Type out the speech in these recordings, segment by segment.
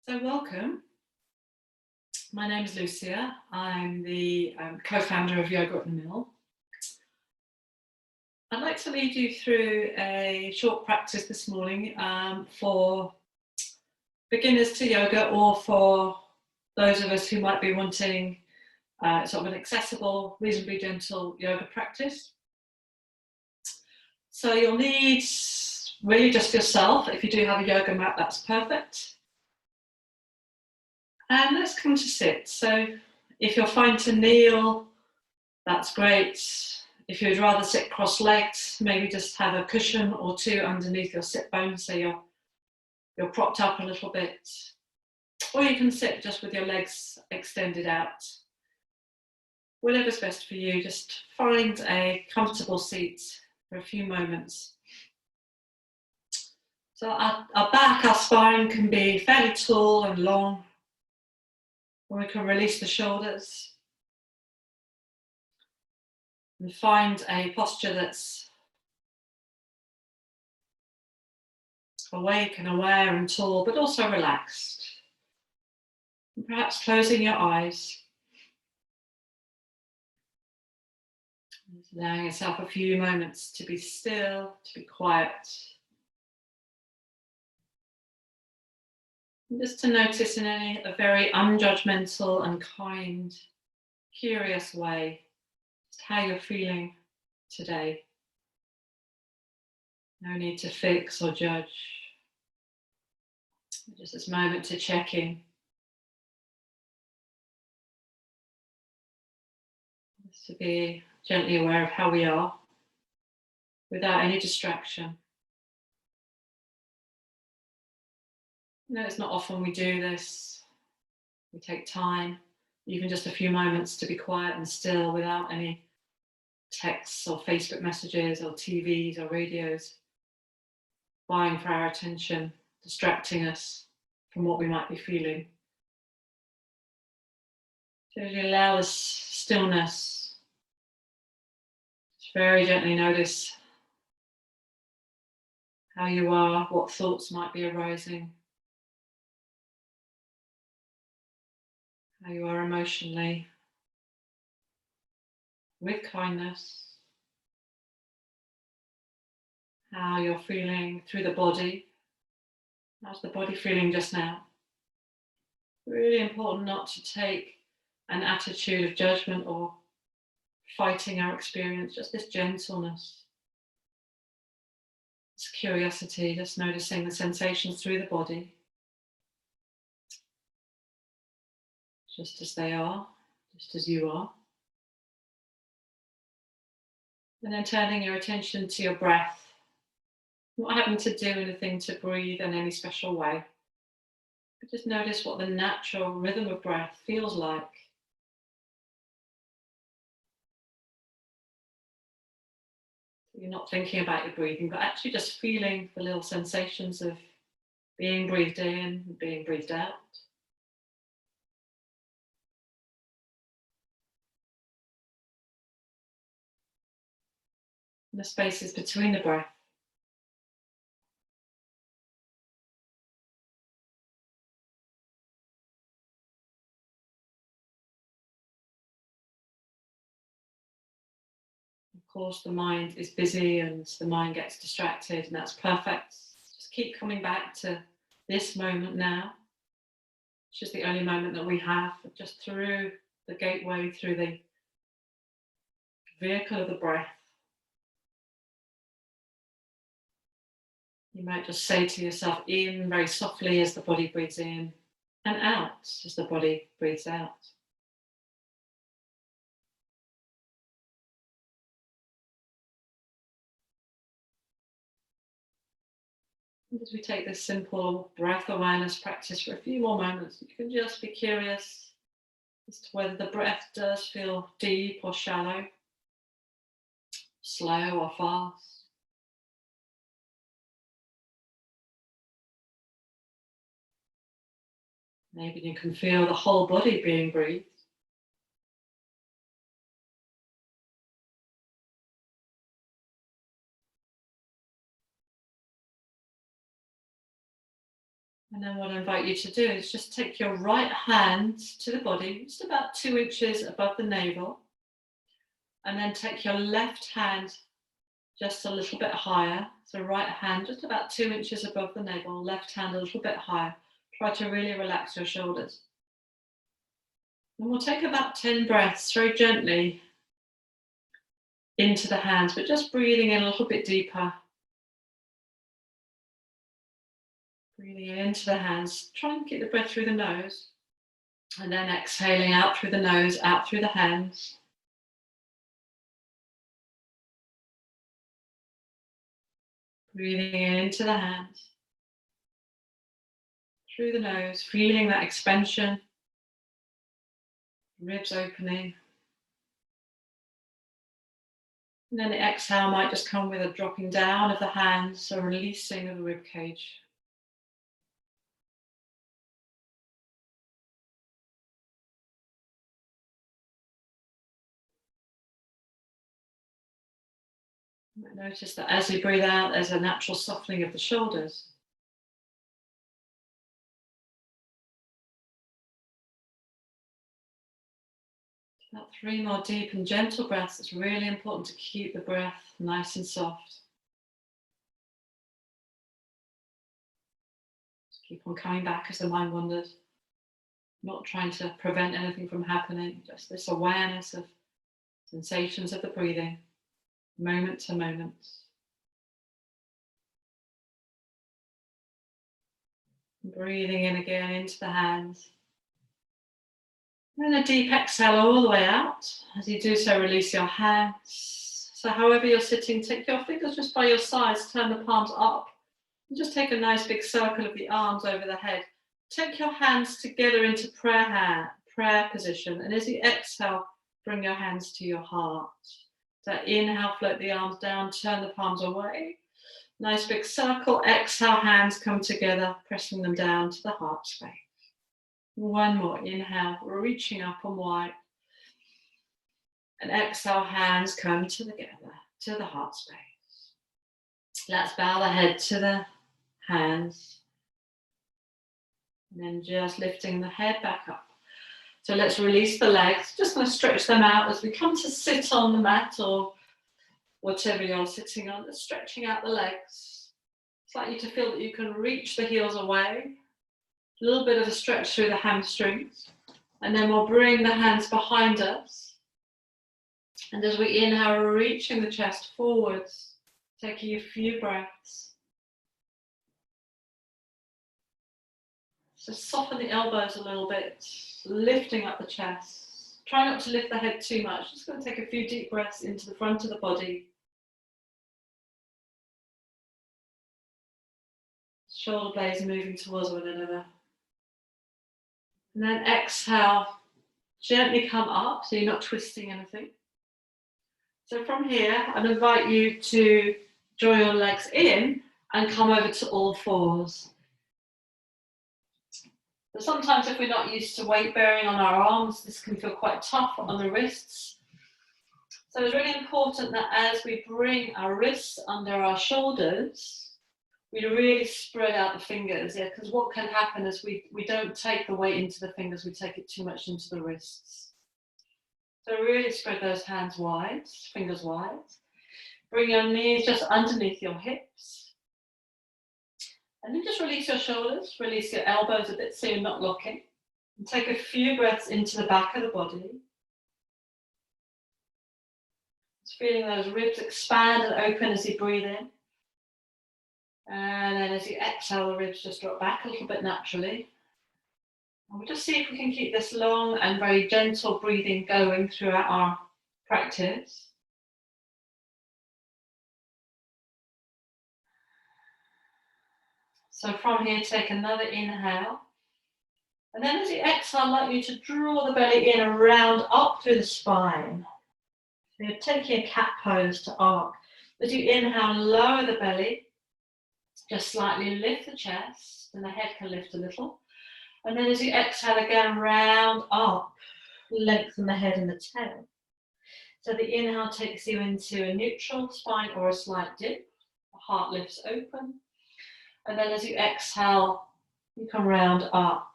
So welcome. My name is Lucia. I'm the co-founder of Yoga at the Mill. I'd like to lead you through a short practice this morning for beginners to yoga, or for those of us who might be wanting sort of an accessible, reasonably gentle yoga practice. So you'll need really just yourself. If you do have a yoga mat, that's perfect. And let's come to sit. So if you're fine to kneel, that's great. If you'd rather sit cross-legged, maybe just have a cushion or two underneath your sit bone so you're propped up a little bit. Or you can sit just with your legs extended out. Whatever's best for you, just find a comfortable seat for a few moments. So our back, our spine can be fairly tall and long, or we can release the shoulders and find a posture that's awake and aware and tall, but also relaxed. And perhaps closing your eyes, allowing yourself a few moments to be still, to be quiet. And just to notice in a very unjudgmental and kind, curious way, just how you're feeling today. No need to fix or judge. Just this moment to check in. Just to be gently aware of how we are, without any distraction. No, it's not often we do this. We take time, even just a few moments, to be quiet and still without any texts or Facebook messages or TVs or radios vying for our attention, distracting us from what we might be feeling. So as you allow this stillness, just very gently notice how you are, what thoughts might be arising, how you are emotionally, with kindness, how you're feeling through the body. How's the body feeling just now? Really important not to take an attitude of judgment or fighting our experience, just this gentleness, this curiosity, just noticing the sensations through the body, just as they are, just as you are. And then turning your attention to your breath, not having to do anything to breathe in any special way, but just notice what the natural rhythm of breath feels like. You're not thinking about your breathing, but actually just feeling the little sensations of being breathed in and being breathed out. And the spaces between the breath. Of course, the mind is busy and the mind gets distracted, and that's perfect. Just keep coming back to this moment now. It's just the only moment that we have, just through the gateway, through the vehicle of the breath. You might just say to yourself, in very softly as the body breathes in, and out as the body breathes out. As we take this simple breath awareness practice for a few more moments, you can just be curious as to whether the breath does feel deep or shallow, slow or fast. Maybe you can feel the whole body being breathed. And then what I invite you to do is just take your right hand to the body, just about 2 inches above the navel. And then take your left hand just a little bit higher. So right hand just about 2 inches above the navel, left hand a little bit higher. Try to really relax your shoulders. And we'll take about 10 breaths very gently into the hands, but just breathing in a little bit deeper. Breathing into the hands. Try and get the breath through the nose. And then exhaling out through the nose, out through the hands. Breathing into the hands. Through the nose, feeling that expansion. Ribs opening. And then the exhale might just come with a dropping down of the hands, so releasing of the rib cage. You might notice that as you breathe out, there's a natural softening of the shoulders. About 3 more deep and gentle breaths. It's really important to keep the breath nice and soft. Just keep on coming back as the mind wanders. Not trying to prevent anything from happening, just this awareness of sensations of the breathing, moment to moment. Breathing in again into the hands. And then a deep exhale all the way out. As you do so, release your hands. So however you're sitting, take your fingers just by your sides, turn the palms up. And just take a nice big circle of the arms over the head. Take your hands together into prayer position. And as you exhale, bring your hands to your heart. So inhale, float the arms down, turn the palms away. Nice big circle. Exhale, hands come together, pressing them down to the heart space. One more, inhale, reaching up and wide. And exhale, hands come together to the heart space. Let's bow the head to the hands. And then just lifting the head back up. So let's release the legs. Just going to stretch them out as we come to sit on the mat or whatever you're sitting on. Just stretching out the legs. It's like you to feel that you can reach the heels away. A little bit of a stretch through the hamstrings. And then we'll bring the hands behind us. And as we inhale, we're reaching the chest forwards, taking a few breaths. So soften the elbows a little bit, lifting up the chest. Try not to lift the head too much. Just going to take a few deep breaths into the front of the body. Shoulder blades moving towards one another. And then exhale, gently come up so you're not twisting anything. So from here, I'd invite you to draw your legs in and come over to all fours. But sometimes if we're not used to weight bearing on our arms, this can feel quite tough on the wrists. So it's really important that as we bring our wrists under our shoulders, we really spread out the fingers, because what can happen is we don't take the weight into the fingers, we take it too much into the wrists. So really spread those hands wide, fingers wide. Bring your knees just underneath your hips. And then just release your shoulders, release your elbows a bit so you're not locking. And take a few breaths into the back of the body. Just feeling those ribs expand and open as you breathe in. And then as you exhale, the ribs just drop back a little bit naturally. And we'll just see if we can keep this long and very gentle breathing going throughout our practice. So from here, take another inhale. And then as you exhale, I'd like you to draw the belly in and round up through the spine. So you're taking a cat pose to arc. As you inhale, lower the belly. Just slightly lift the chest, and the head can lift a little. And then as you exhale again, round up, lengthen the head and the tail. So the inhale takes you into a neutral spine or a slight dip. The heart lifts open. And then as you exhale, You can round up.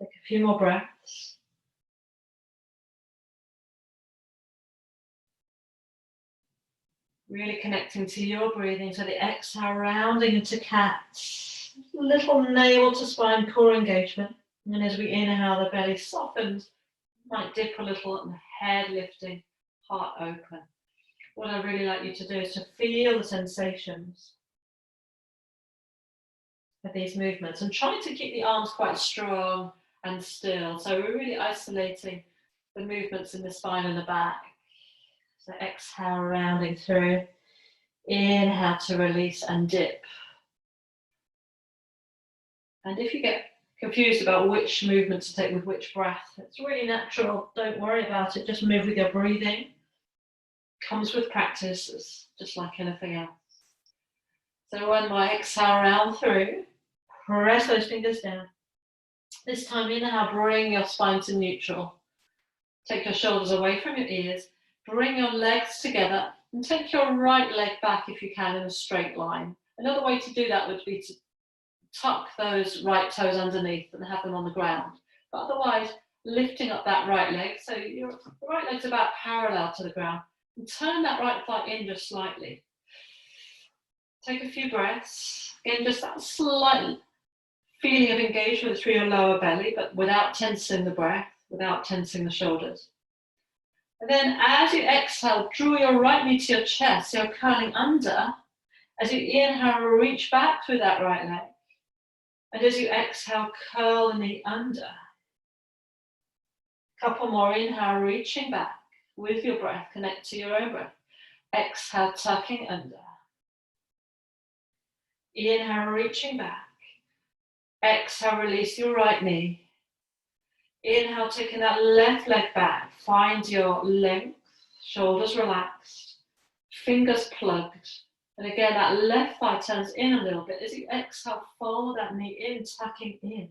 Take a few more breaths. Really connecting to your breathing. So the exhale, rounding into cat. Little navel to spine core engagement. And as we inhale, the belly softens. Might dip a little and the head lifting, heart open. What I'd really like you to do is to feel the sensations of these movements and try to keep the arms quite strong and still. So we're really isolating the movements in the spine and the back. So exhale, rounding through. Inhale to release and dip. And if you get confused about which movement to take with which breath, it's really natural. Don't worry about it. Just move with your breathing. Comes with practice, it's just like anything else. So when I exhale round through, press those fingers down. This time inhale, bring your spine to neutral. Take your shoulders away from your ears. Bring your legs together and take your right leg back if you can in a straight line. Another way to do that would be to tuck those right toes underneath and have them on the ground. But otherwise, lifting up that right leg, so your right leg's about parallel to the ground, and turn that right thigh in just slightly. Take a few breaths. Again, just that slight feeling of engagement through your lower belly, but without tensing the breath, without tensing the shoulders. And then as you exhale, draw your right knee to your chest, so you're curling under. As you inhale, reach back through that right leg. And as you exhale, curl the knee under. Couple more, inhale, reaching back with your breath, connect to your own breath. Exhale, tucking under. Inhale, reaching back. Exhale, release your right knee. Inhale, taking that left leg back. Find your length, shoulders relaxed, fingers plugged. And again, that left thigh turns in a little bit. As you exhale, fold that knee in, tucking in.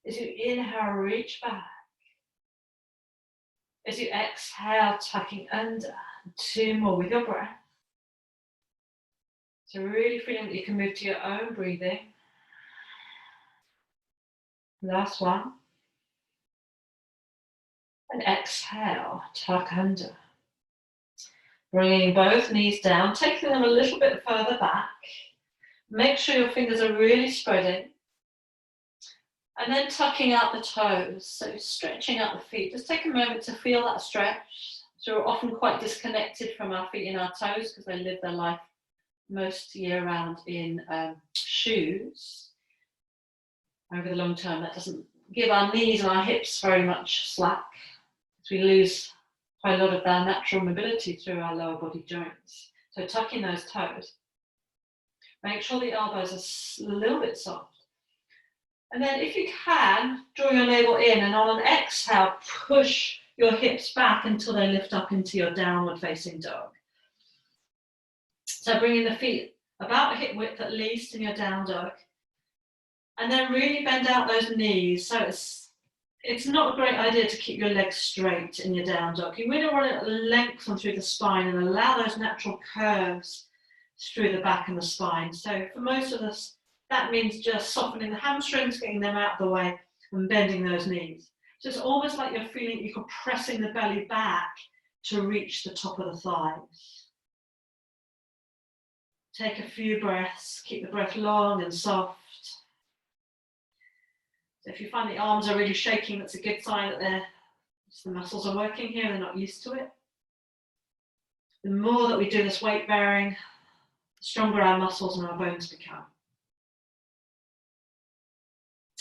As you inhale, reach back. As you exhale, tucking under. 2 more with your breath. So really feeling that you can move to your own breathing. Last one. And exhale, tuck under. Bringing both knees down, taking them a little bit further back. Make sure your fingers are really spreading. And then tucking out the toes, so stretching out the feet. Just take a moment to feel that stretch. So we're often quite disconnected from our feet and our toes because they live their life most year round in shoes. Over the long term, that doesn't give our knees and our hips very much slack. We lose quite a lot of our natural mobility through our lower body joints. So tucking those toes. Make sure the elbows are a little bit soft. And then if you can, draw your navel in and on an exhale, push your hips back until they lift up into your downward facing dog. So bringing the feet about hip width at least in your down dog. And then really bend out those knees. So it's not a great idea to keep your legs straight in your down dog. You really want to lengthen through the spine and allow those natural curves through the back and the spine. So for most of us, that means just softening the hamstrings, getting them out of the way and bending those knees. So it's almost like you're feeling you're pressing the belly back to reach the top of the thighs. Take a few breaths, keep the breath long and soft. So if you find the arms are really shaking, that's a good sign that the muscles are working here, they're not used to it. The more that we do this weight bearing, the stronger our muscles and our bones become.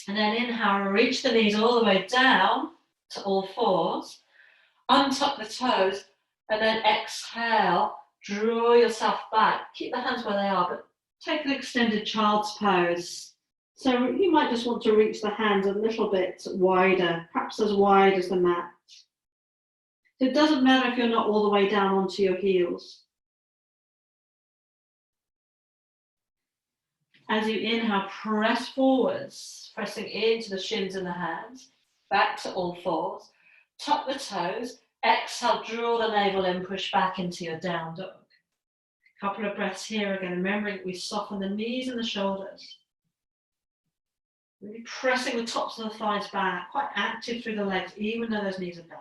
And then inhale, reach the knees all the way down to all fours. Untuck the toes, and then exhale, draw yourself back. Keep the hands where they are, but take an extended child's pose. So you might just want to reach the hands a little bit wider, perhaps as wide as the mat. So it doesn't matter if you're not all the way down onto your heels. As you inhale, press forwards, pressing into the shins and the hands, back to all fours. Tuck the toes, exhale, draw the navel in, push back into your down dog. A couple of breaths here again, remembering we soften the knees and the shoulders. Really pressing the tops of the thighs back, quite active through the legs, even though those knees are bent.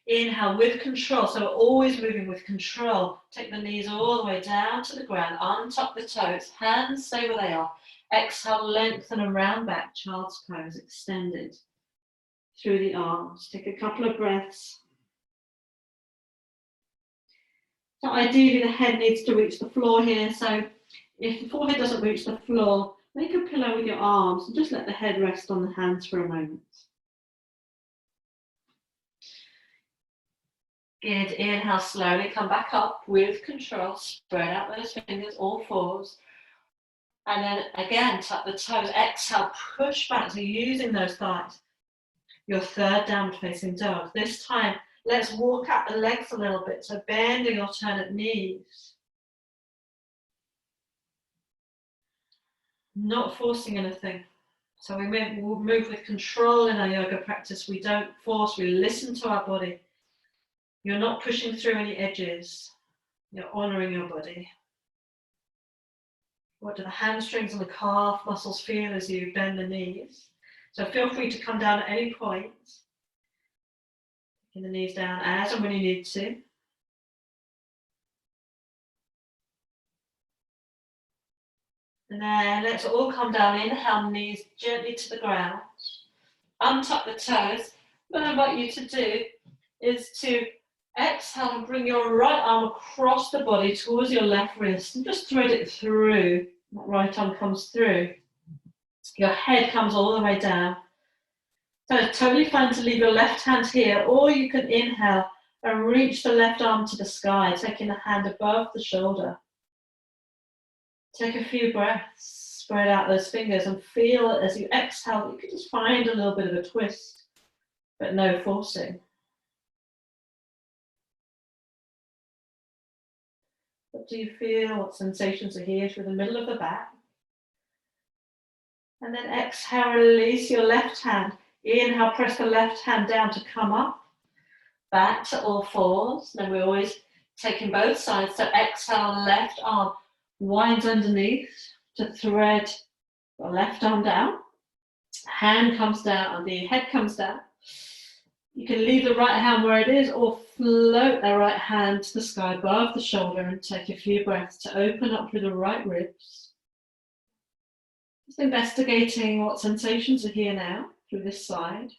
Inhale with control, so we're always moving with control. Take the knees all the way down to the ground, untuck the toes, hands stay where they are. Exhale, lengthen and round back, child's pose, extended through the arms. Take a couple of breaths. So ideally the head needs to reach the floor here, so if the forehead doesn't reach the floor, make a pillow with your arms and just let the head rest on the hands for a moment. Good, inhale slowly, come back up with control, spread out those fingers, all fours. And then again, tuck the toes, exhale, push back, so using those thighs. Your third downward facing dog. This time, let's walk out the legs a little bit, so bending alternate knees. Not forcing anything. So we move with control in our yoga practice. We don't force, we listen to our body. You're not pushing through any edges. You're honoring your body. What do the hamstrings and the calf muscles feel as you bend the knees? So feel free to come down at any point. Taking the knees down as and when you need to. And then let's all come down. Inhale, knees gently to the ground. Untuck the toes. What I invite you to do is to exhale and bring your right arm across the body towards your left wrist and just thread it through. That right arm comes through. Your head comes all the way down. So it's totally fine to leave your left hand here, or you can inhale and reach the left arm to the sky, taking the hand above the shoulder. Take a few breaths, spread out those fingers and feel as you exhale, you can just find a little bit of a twist, but no forcing. What do you feel? What sensations are here through the middle of the back? And then exhale, release your left hand. Inhale, press the left hand down to come up. Back to all fours. Then we're always taking both sides. So exhale, left arm winds underneath to thread the left arm down. Hand comes down and the head comes down. You can leave the right hand where it is or float the right hand to the sky above the shoulder and take a few breaths to open up through the right ribs. Just investigating what sensations are here now through this side.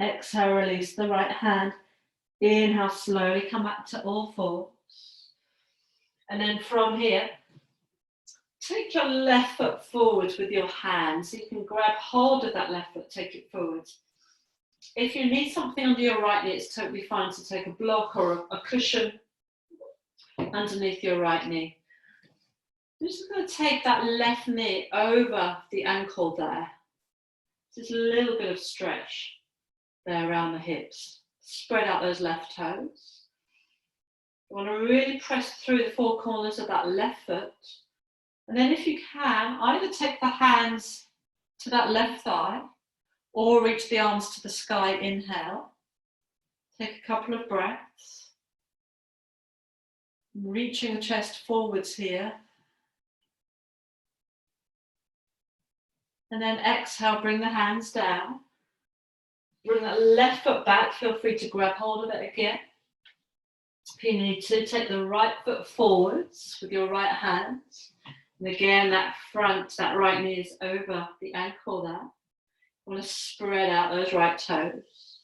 Exhale, release the right hand. Inhale, slowly come back to all fours. And then from here, take your left foot forwards with your hand so you can grab hold of that left foot, take it forwards. If you need something under your right knee, it's totally fine to take a block or a cushion underneath your right knee. I'm just going to take that left knee over the ankle there. Just a little bit of stretch there around the hips. Spread out those left toes. You want to really press through the four corners of that left foot. And then if you can, either take the hands to that left thigh or reach the arms to the sky, inhale. Take a couple of breaths. Reaching the chest forwards here. And then exhale, bring the hands down. Bring that left foot back, feel free to grab hold of it again. If you need to, take the right foot forwards with your right hand. And again, that right knee is over the ankle there. You want to spread out those right toes.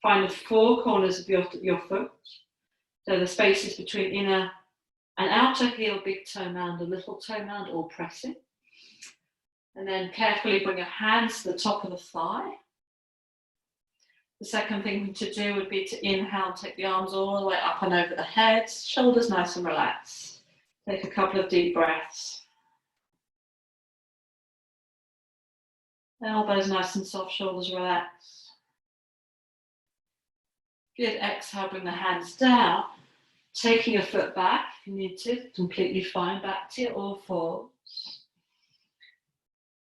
Find the four corners of your foot. So the spaces between inner and outer heel, big toe mound, a little toe mound, all pressing. And then carefully bring your hands to the top of the thigh. The second thing to do would be to inhale and take the arms all the way up and over the head, shoulders nice and relaxed. Take a couple of deep breaths. Elbows nice and soft, shoulders relaxed. Good, exhale, bring the hands down. Taking your foot back if you need to, completely fine, back to your all fours.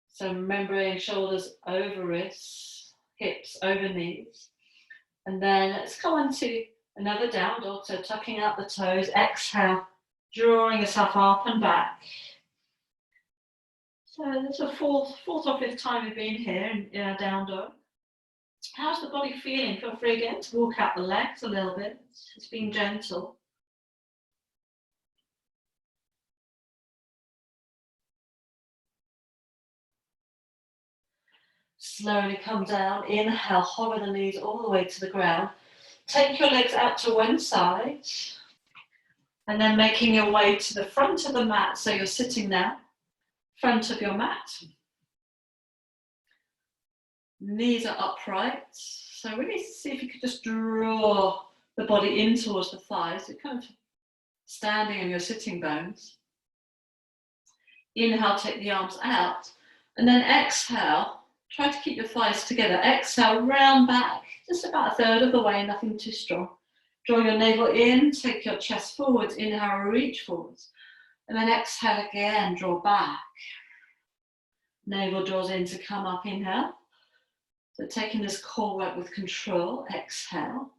So remembering shoulders over wrists, hips over knees. And then let's go on to another down dog. So tucking out the toes, exhale, drawing yourself up and back. So there's a fourth or fifth time we've been here in our down dog. How's the body feeling? Feel free again to walk out the legs a little bit. It's being gentle. Slowly come down, inhale, hover the knees all the way to the ground. Take your legs out to one side and then making your way to the front of the mat. So you're sitting now, front of your mat. Knees are upright. So really see if you could just draw the body in towards the thighs. You're kind of standing on your sitting bones. Inhale, take the arms out. And then exhale, try to keep your thighs together. Exhale, round back, just about a third of the way, nothing too strong. Draw your navel in, take your chest forwards, inhale, reach forwards. And then exhale again, draw back. Navel draws in to come up, inhale. So taking this core work with control, exhale.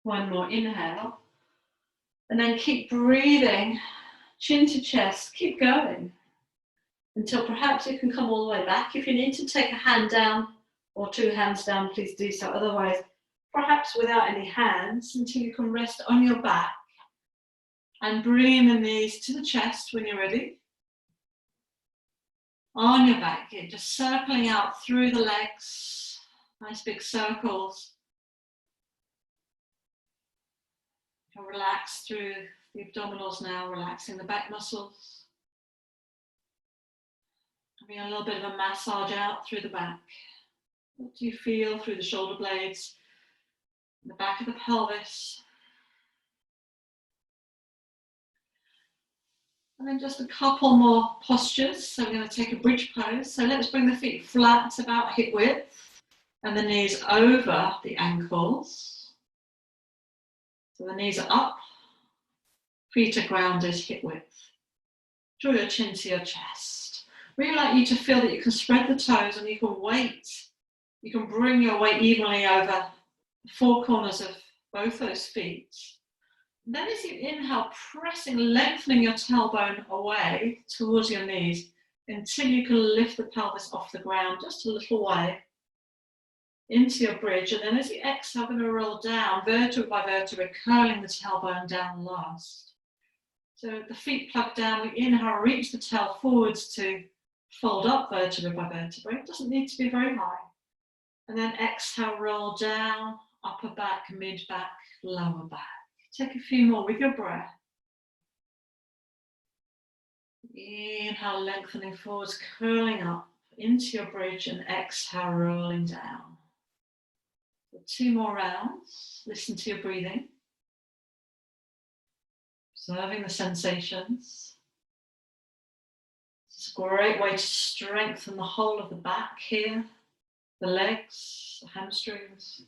One more, inhale. And then keep breathing, chin to chest, keep going. Until perhaps you can come all the way back. If you need to take a hand down or two hands down, please do so. Otherwise, perhaps without any hands, until you can rest on your back. And bring the knees to the chest when you're ready. On your back, here, just circling out through the legs. Nice big circles. You can relax through the abdominals now, relaxing the back muscles. Having a little bit of a massage out through the back. What do you feel through the shoulder blades, the back of the pelvis? And then just a couple more postures. So we're going to take a bridge pose. So let's bring the feet flat, about hip width, and the knees over the ankles. So the knees are up, feet are grounded, hip width. Draw your chin to your chest. Really like you to feel that you can spread the toes and you can weight. You can bring your weight evenly over the four corners of both those feet. And then as you inhale, pressing, lengthening your tailbone away towards your knees until you can lift the pelvis off the ground just a little way into your bridge. And then as you exhale, going to roll down vertebra by vertebra, curling the tailbone down last. So the feet plug down, we inhale, reach the tail forwards to fold up vertebra by vertebra. It doesn't need to be very high. And then exhale, roll down, upper back, mid back, lower back. Take a few more with your breath. Inhale, lengthening forwards, curling up into your bridge, and exhale, rolling down. So 2 more rounds. Listen to your breathing. Observing the sensations. It's a great way to strengthen the whole of the back here, the legs, the hamstrings.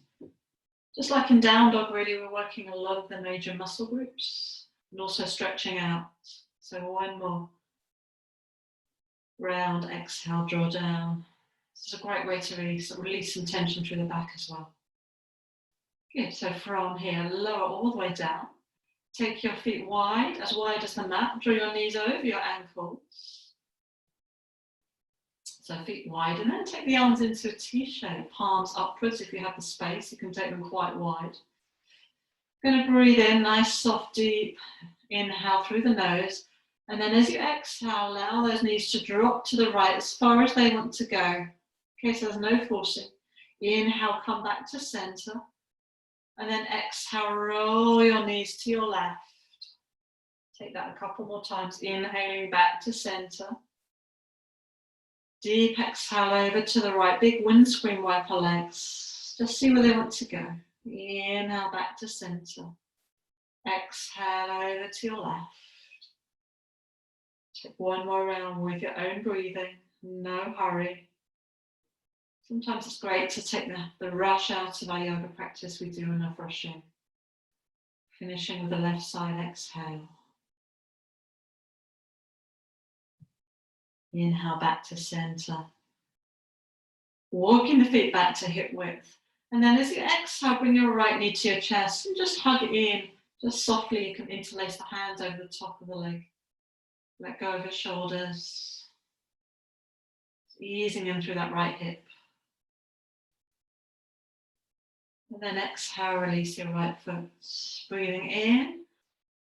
Just like in down dog, really, we're working a lot of the major muscle groups and also stretching out. So 1 more round, exhale, draw down. This is a great way to release some tension through the back as well. Good, so from here, lower all the way down. Take your feet wide as the mat. Draw your knees over your ankles. So feet wide, and then take the arms into a T-shape, palms upwards. If you have the space, you can take them quite wide. Going to breathe in, nice, soft, deep inhale through the nose. And then as you exhale, allow those knees to drop to the right as far as they want to go. Okay, so there's no forcing. Inhale, come back to center. And then exhale, roll your knees to your left. Take that a couple more times, inhaling back to center. Deep exhale over to the right, big windscreen wiper legs. Just see where they want to go. Inhale back to center. Exhale over to your left. Take 1 more round with your own breathing, no hurry. Sometimes it's great to take the rush out of our yoga practice. We do enough rushing. Finishing with the left side, exhale. Inhale back to center. Walking the feet back to hip width. And then as you exhale, bring your right knee to your chest and just hug it in. Just softly, you can interlace the hands over the top of the leg. Let go of your shoulders. Easing in through that right hip. And then exhale, release your right foot. Breathing in.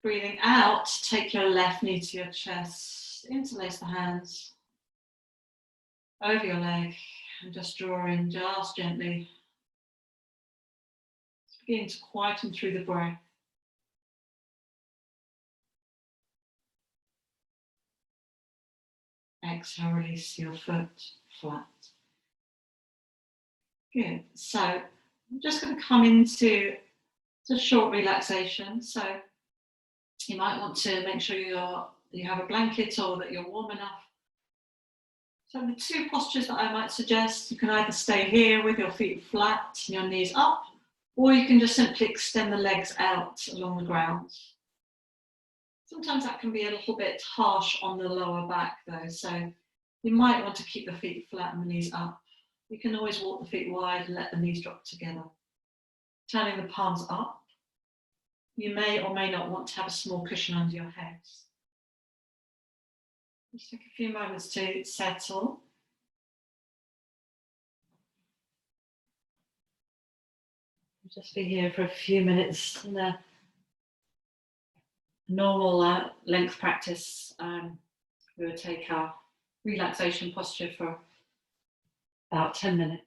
Breathing out, take your left knee to your chest. Interlace the hands over your leg. And just draw in just gently. Begin to quieten through the breath. Exhale, release your foot flat. Good. So I'm just going to come into a short relaxation. So you might want to make sure you have a blanket or that you're warm enough. So the two postures that I might suggest, you can either stay here with your feet flat and your knees up, or you can just simply extend the legs out along the ground. Sometimes that can be a little bit harsh on the lower back though, so you might want to keep the feet flat and the knees up. You can always walk the feet wide and let the knees drop together. Turning the palms up. You may or may not want to have a small cushion under your heads. Just take a few moments to settle. Just be here for a few minutes in a normal length practice. We would take our relaxation posture for about 10 minutes.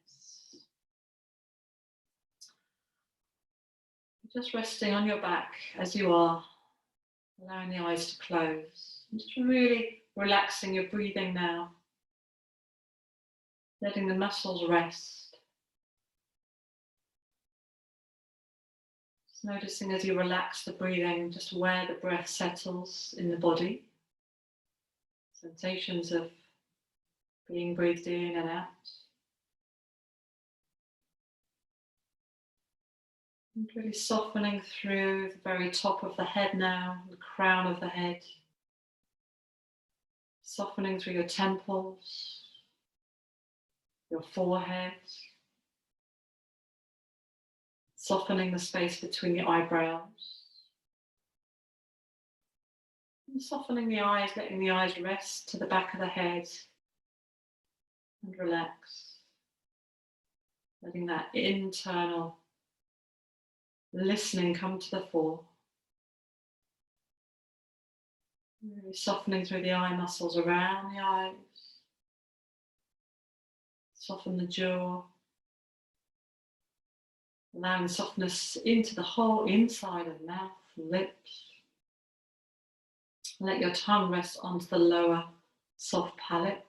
Just resting on your back as you are, allowing the eyes to close. Just really relaxing your breathing now, letting the muscles rest. Just noticing as you relax the breathing, just where the breath settles in the body. Sensations of being breathed in and out. And really softening through the very top of the head now, the crown of the head. Softening through your temples, your forehead. Softening the space between your eyebrows. And softening the eyes, letting the eyes rest to the back of the head. And relax. Letting that internal listening come to the fore. Really softening through the eye muscles around the eyes. Soften the jaw. Allowing softness into the whole inside of the mouth and lips. Let your tongue rest onto the lower soft palate.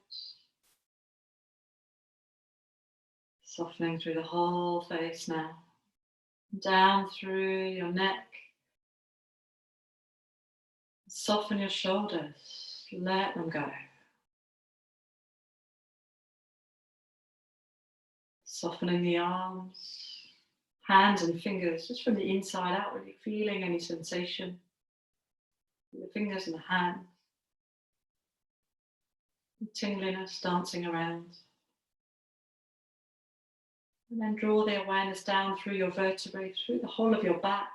Softening through the whole face now. Down through your neck. Soften your shoulders. Let them go. Softening the arms, hands and fingers, just from the inside out, really feeling any sensation. The fingers and the hands. Tingliness dancing around. And then draw the awareness down through your vertebrae, through the whole of your back,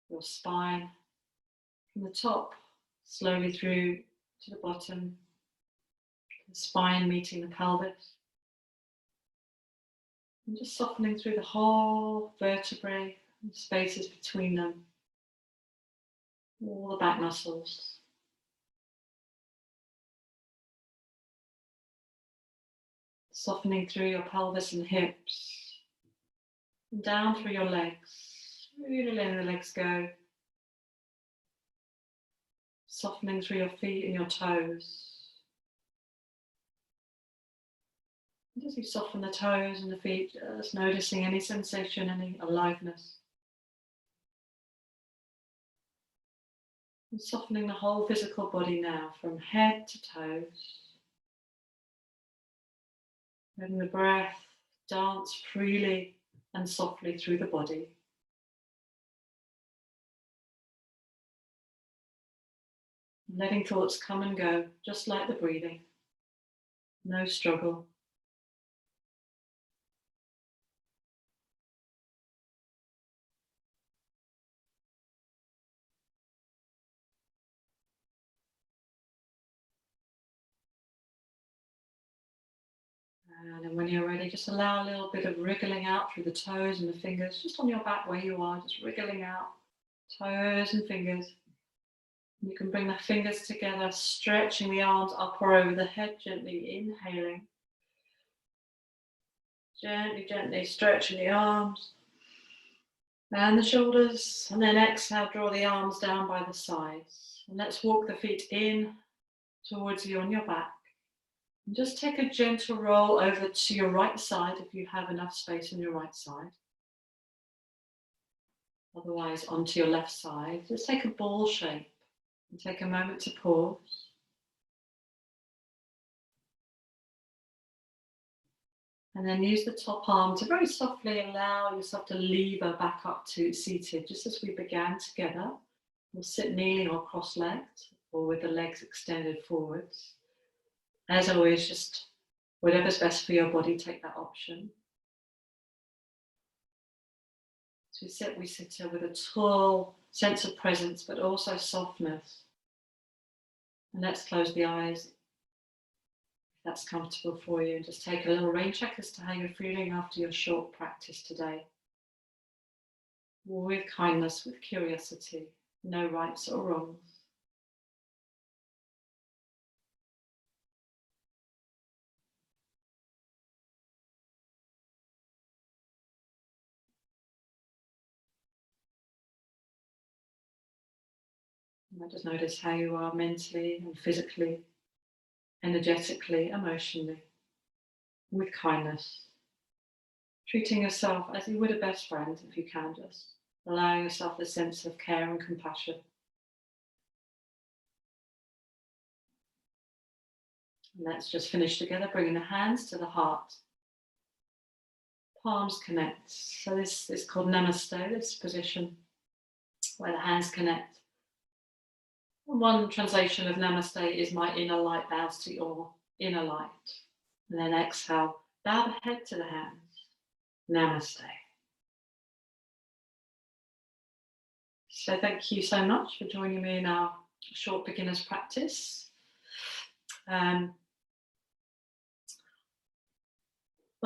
your spine, from the top, slowly through to the bottom, the spine meeting the pelvis. And just softening through the whole vertebrae and spaces between them, all the back muscles. Softening through your pelvis and hips, and down through your legs, really letting the legs go. Softening through your feet and your toes. And as you soften the toes and the feet, just noticing any sensation, any aliveness. And softening the whole physical body now, from head to toes. Letting the breath dance freely and softly through the body. Letting thoughts come and go, just like the breathing. No struggle. And then when you're ready, just allow a little bit of wriggling out through the toes and the fingers, just on your back where you are, just wriggling out, toes and fingers. You can bring the fingers together, stretching the arms up or over the head, gently inhaling. Gently, gently stretching the arms and the shoulders. And then exhale, draw the arms down by the sides. And let's walk the feet in towards you on your back. And just take a gentle roll over to your right side if you have enough space on your right side. Otherwise, onto your left side. Just take a ball shape and take a moment to pause. And then use the top arm to very softly allow yourself to lever back up to seated, just as we began together. We'll sit kneeling or cross-legged or with the legs extended forwards. As always, just whatever's best for your body, take that option. As we sit here with a tall sense of presence, but also softness. And let's close the eyes if that's comfortable for you. Just take a little rain check as to how you're feeling after your short practice today. With kindness, with curiosity, no rights or wrongs. And just notice how you are mentally and physically, energetically, emotionally, with kindness. Treating yourself as you would a best friend if you can, just allowing yourself a sense of care and compassion. And let's just finish together, bringing the hands to the heart. Palms connect. So this is called Namaste, this position where the hands connect. One translation of Namaste is my inner light bows to your inner light. And then exhale, bow the head to the hands. Namaste. So thank you so much for joining me in our short beginner's practice. What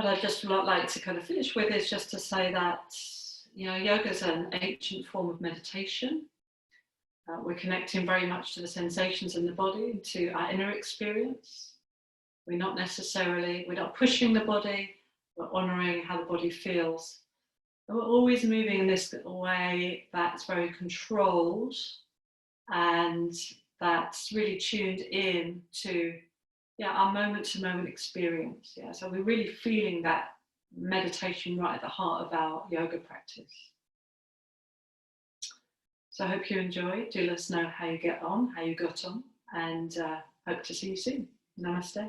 I'd just like to kind of finish with is just to say that, yoga is an ancient form of meditation. We're connecting very much to the sensations in the body, and to our inner experience. We're not pushing the body, we're honouring how the body feels. And we're always moving in this way that's very controlled and that's really tuned in to our moment-to-moment experience. So we're really feeling that meditation right at the heart of our yoga practice. So I hope you enjoyed. Do let us know how you got on, and hope to see you soon. Namaste.